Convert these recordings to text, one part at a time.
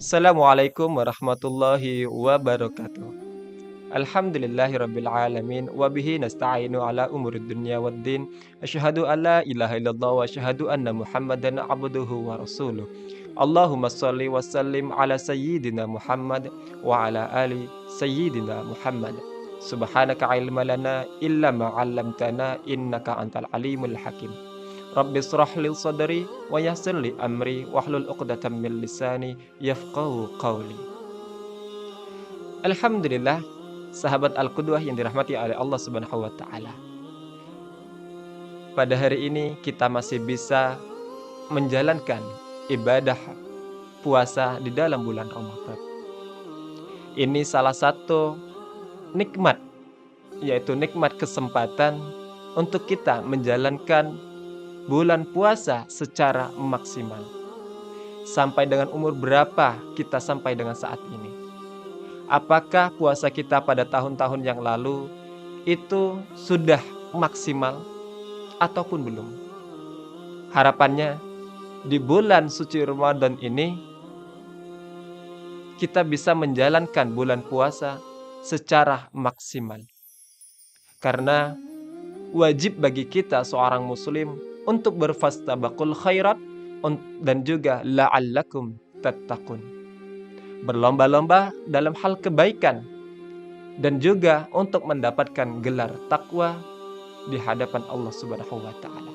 Assalamualaikum warahmatullahi wabarakatuh. Alhamdulillahirabbil alamin wa bihi nasta'inu ala umurid dunya waddin. Asyhadu an la ilaha illallah wa asyhadu anna Muhammadan abduhu wa rasuluh. Allahumma shalli wa sallim ala sayyidina Muhammad wa ala ali sayyidina Muhammad. Subhanaka ilma lana illa ma 'allamtana innaka antal alimul hakim. Rabbi shrah li sadri wa yassir li amri wahlul 'uqdatam min lisani yafqahu qawli. Alhamdulillah, sahabat Al-Qudwah yang dirahmati oleh Allah Subhanahu wa taala. Pada hari ini kita masih bisa menjalankan ibadah puasa di dalam bulan Ramadan. Ini salah satu nikmat, yaitu nikmat kesempatan untuk kita menjalankan bulan puasa secara maksimal. Sampai dengan umur berapa kita sampai dengan saat ini? Apakah puasa kita pada tahun-tahun yang lalu itu sudah maksimal ataupun belum? Harapannya di bulan suci Ramadan ini kita bisa menjalankan bulan puasa secara maksimal. Karena wajib bagi kita seorang muslim untuk berfastabaqul khairat dan juga la'allakum tattaqun. Berlomba-lomba dalam hal kebaikan dan juga untuk mendapatkan gelar takwa di hadapan Allah Subhanahu wa taala.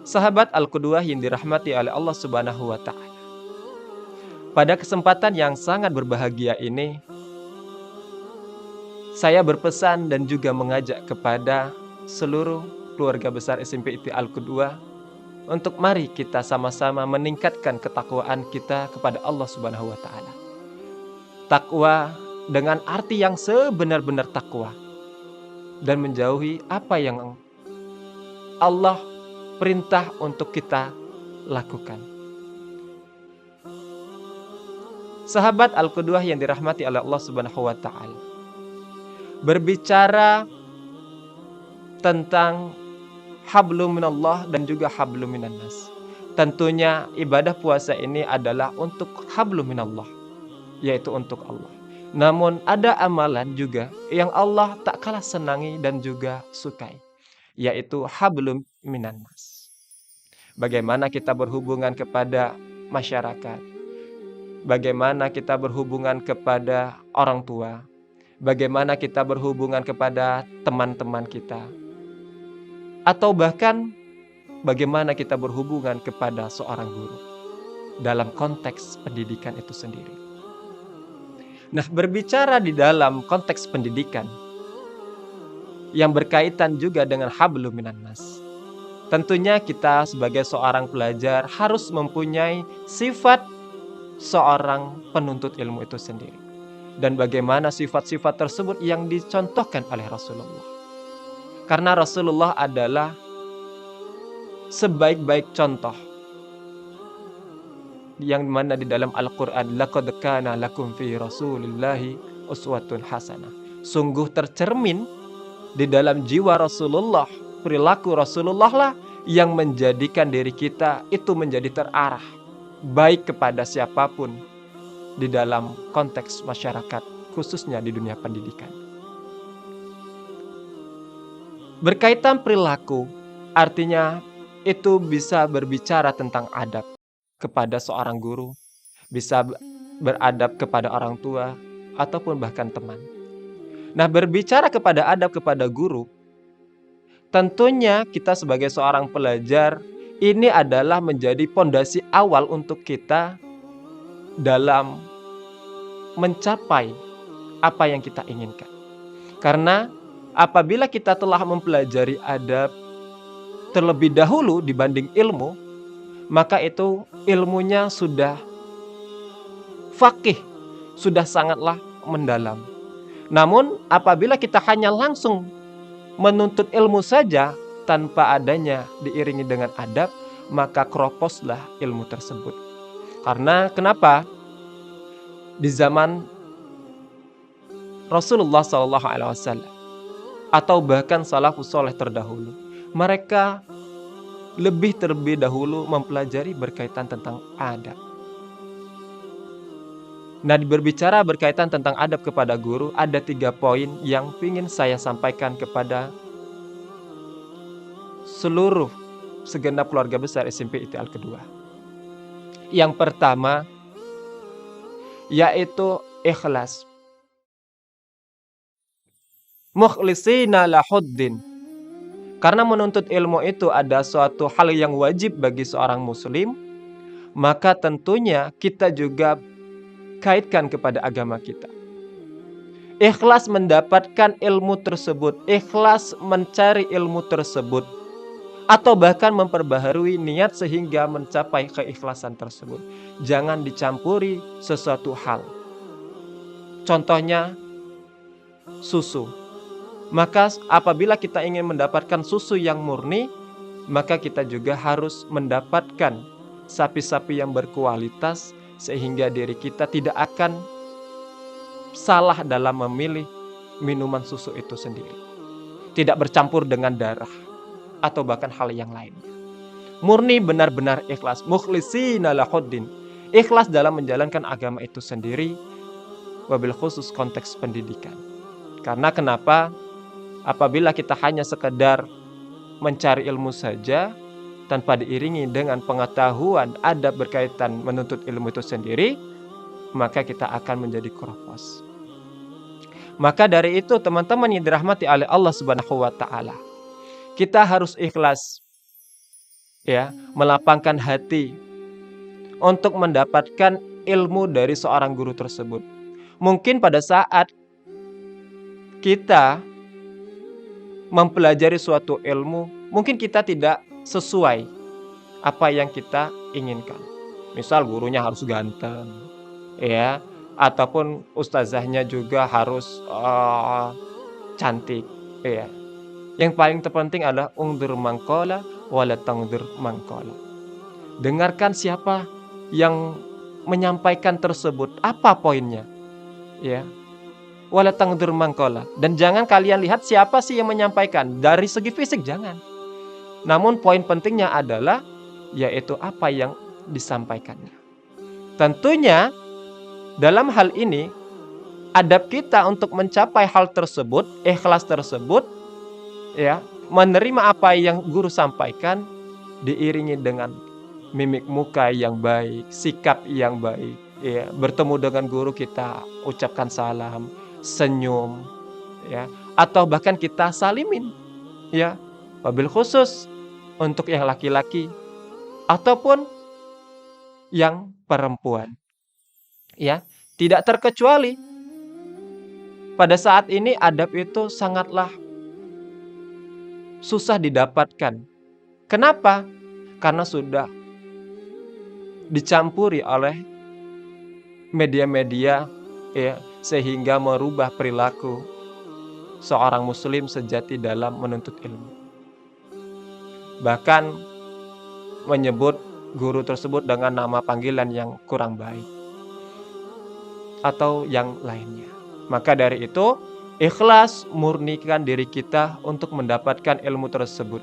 Sahabat Al-Qudwah yang dirahmati oleh Allah Subhanahu wa taala. Pada kesempatan yang sangat berbahagia ini, saya berpesan dan juga mengajak kepada seluruh keluarga besar SMP ITI Al-Qudwah untuk mari kita sama-sama meningkatkan ketakwaan kita kepada Allah Subhanahu wa taala. Takwa dengan arti yang sebenar-benar takwa dan menjauhi apa yang Allah perintah untuk kita lakukan. Sahabat Al-Qudwah yang dirahmati oleh Allah Subhanahu wa taala. Berbicara tentang hablum minallah dan juga hablum minan nas. Tentunya ibadah puasa ini adalah untuk hablum minallah, yaitu untuk Allah. Namun ada amalan juga yang Allah tak kalah senangi dan juga sukai, yaitu hablum minan nas. Bagaimana kita berhubungan kepada masyarakat, bagaimana kita berhubungan kepada orang tua, bagaimana kita berhubungan kepada teman-teman kita, atau bahkan bagaimana kita berhubungan kepada seorang guru dalam konteks pendidikan itu sendiri. Nah, berbicara di dalam konteks pendidikan yang berkaitan juga dengan hablum minan nas. Tentunya kita sebagai seorang pelajar harus mempunyai sifat seorang penuntut ilmu itu sendiri. Dan bagaimana sifat-sifat tersebut yang dicontohkan oleh Rasulullah. Karena Rasulullah adalah sebaik-baik contoh yang mana di dalam Al-Quran, laqad kana lakum fi rasulillahi uswatun hasanah. Sungguh tercermin di dalam jiwa Rasulullah, perilaku Rasulullah lah yang menjadikan diri kita itu menjadi terarah baik kepada siapapun di dalam konteks masyarakat, khususnya di dunia pendidikan. Berkaitan perilaku, artinya itu bisa berbicara tentang adab kepada seorang guru, bisa beradab kepada orang tua, ataupun bahkan teman. Nah, berbicara kepada adab kepada guru, tentunya kita sebagai seorang pelajar, ini adalah menjadi pondasi awal untuk kita dalam mencapai apa yang kita inginkan. Karena apabila kita telah mempelajari adab terlebih dahulu dibanding ilmu, maka itu ilmunya sudah faqih, sudah sangatlah mendalam. Namun apabila kita hanya langsung menuntut ilmu saja tanpa adanya diiringi dengan adab, maka kroposlah ilmu tersebut. Karena kenapa? Di zaman Rasulullah SAW atau bahkan salafus saleh terdahulu, mereka lebih terlebih dahulu mempelajari berkaitan tentang adab. Nah, berbicara berkaitan tentang adab kepada guru, ada 3 poin yang ingin saya sampaikan kepada seluruh segenap keluarga besar SMP ITI Al-Kedua. Yang pertama, yaitu ikhlas. Mukhlishina lahuddin. Karena menuntut ilmu itu ada suatu hal yang wajib bagi seorang muslim, maka tentunya kita juga kaitkan kepada agama kita. Ikhlas mendapatkan ilmu tersebut, ikhlas mencari ilmu tersebut, atau bahkan memperbaharui niat sehingga mencapai keikhlasan tersebut. Jangan dicampuri sesuatu hal. Contohnya susu. Maka apabila kita ingin mendapatkan susu yang murni, maka kita juga harus mendapatkan sapi-sapi yang berkualitas sehingga diri kita tidak akan salah dalam memilih minuman susu itu sendiri. Tidak bercampur dengan darah atau bahkan hal yang lainnya. Murni benar-benar ikhlas. Mukhlishina lahuddin. Ikhlas dalam menjalankan agama itu sendiri, wabil khusus konteks pendidikan. Karena kenapa? Apabila kita hanya sekedar mencari ilmu saja tanpa diiringi dengan pengetahuan adab berkaitan menuntut ilmu itu sendiri, maka kita akan menjadi keropos. Maka dari itu teman-teman yang dirahmati oleh Allah Subhanahu wa taala, kita harus ikhlas ya, melapangkan hati untuk mendapatkan ilmu dari seorang guru tersebut. Mungkin pada saat kita mempelajari suatu ilmu, mungkin kita tidak sesuai apa yang kita inginkan. Misal gurunya harus ganteng, ya, ataupun ustazahnya juga harus cantik, ya. Yang paling terpenting adalah ungdur mangkola wala tangdur mangkola. Dengarkan siapa yang menyampaikan tersebut, apa poinnya, ya. Wala tangdur mangkola. Dan jangan kalian lihat siapa sih yang menyampaikan. Dari segi fisik jangan. Namun poin pentingnya adalah yaitu apa yang disampaikannya. Tentunya dalam hal ini adab kita untuk mencapai hal tersebut, ikhlas tersebut, ya, menerima apa yang guru sampaikan diiringi dengan mimik muka yang baik, sikap yang baik, ya. Bertemu dengan guru kita ucapkan salam, senyum, ya, atau bahkan kita salimin, ya, wabil khusus untuk yang laki-laki ataupun yang perempuan, ya, tidak terkecuali. Pada saat ini adab itu sangatlah susah didapatkan. Kenapa? Karena sudah dicampuri oleh media-media, ya, sehingga merubah perilaku seorang muslim sejati dalam menuntut ilmu. Bahkan menyebut guru tersebut dengan nama panggilan yang kurang baik atau yang lainnya. Maka dari itu, ikhlas murnikan diri kita untuk mendapatkan ilmu tersebut.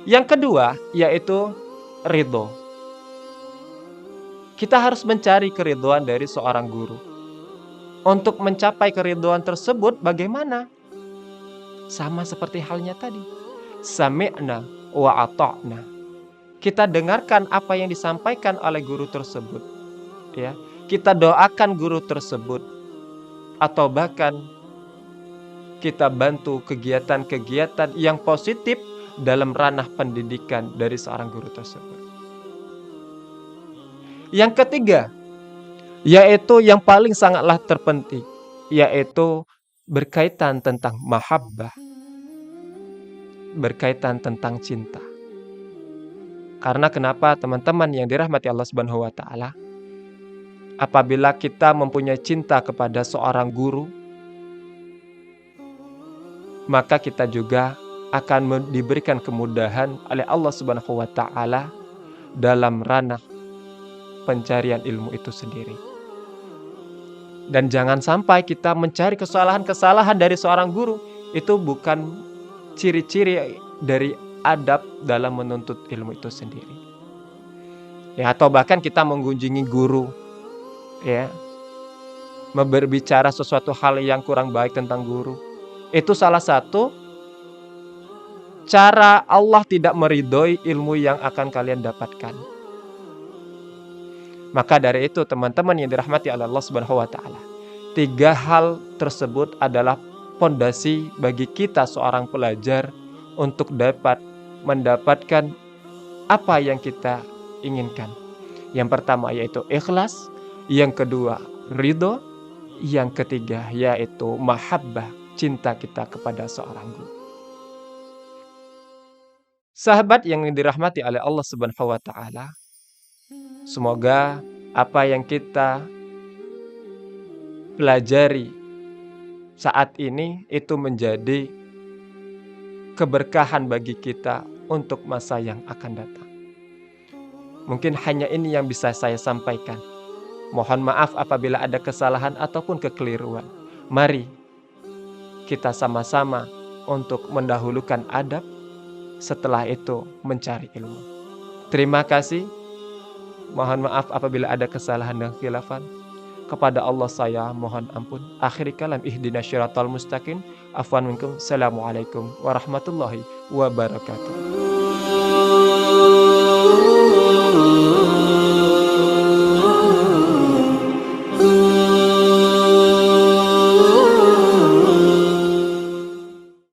Yang kedua, yaitu ridho. Kita harus mencari keridhoan dari seorang guru. Untuk mencapai keridhoan tersebut bagaimana? Sama seperti halnya tadi. Sami'na wa ata'na. Kita dengarkan apa yang disampaikan oleh guru tersebut, ya. Kita doakan guru tersebut, atau bahkan kita bantu kegiatan-kegiatan yang positif dalam ranah pendidikan dari seorang guru tersebut. Yang ketiga, yaitu yang paling sangatlah terpenting, yaitu berkaitan tentang mahabbah, berkaitan tentang cinta. Karena kenapa teman-teman yang dirahmati Allah Subhanahu wa taala, apabila kita mempunyai cinta kepada seorang guru, maka kita juga akan diberikan kemudahan oleh Allah Subhanahu wa taala dalam ranah pencarian ilmu itu sendiri. Dan jangan sampai kita mencari kesalahan-kesalahan dari seorang guru. Itu bukan ciri-ciri dari adab dalam menuntut ilmu itu sendiri. Ya, atau bahkan kita mengunjungi guru, ya, berbicara sesuatu hal yang kurang baik tentang guru. Itu salah satu cara Allah tidak meridhoi ilmu yang akan kalian dapatkan. Maka dari itu teman-teman yang dirahmati oleh Allah Subhanahu wa taala, 3 hal tersebut adalah pondasi bagi kita seorang pelajar untuk dapat mendapatkan apa yang kita inginkan. Yang pertama yaitu ikhlas, yang kedua ridho, yang ketiga yaitu mahabbah, cinta kita kepada seorang guru. Sahabat yang dirahmati oleh Allah Subhanahu wa taala, semoga apa yang kita pelajari saat ini itu menjadi keberkahan bagi kita untuk masa yang akan datang. Mungkin hanya ini yang bisa saya sampaikan. Mohon maaf apabila ada kesalahan ataupun kekeliruan. Mari kita sama-sama untuk mendahulukan adab, setelah itu mencari ilmu. Terima kasih. Mohon maaf apabila ada kesalahan dan khilafan. Kepada Allah saya mohon ampun. Akhir kalam ihdinas syiratal mustaqim. Afwan minkum. Assalamualaikum warahmatullahi wabarakatuh.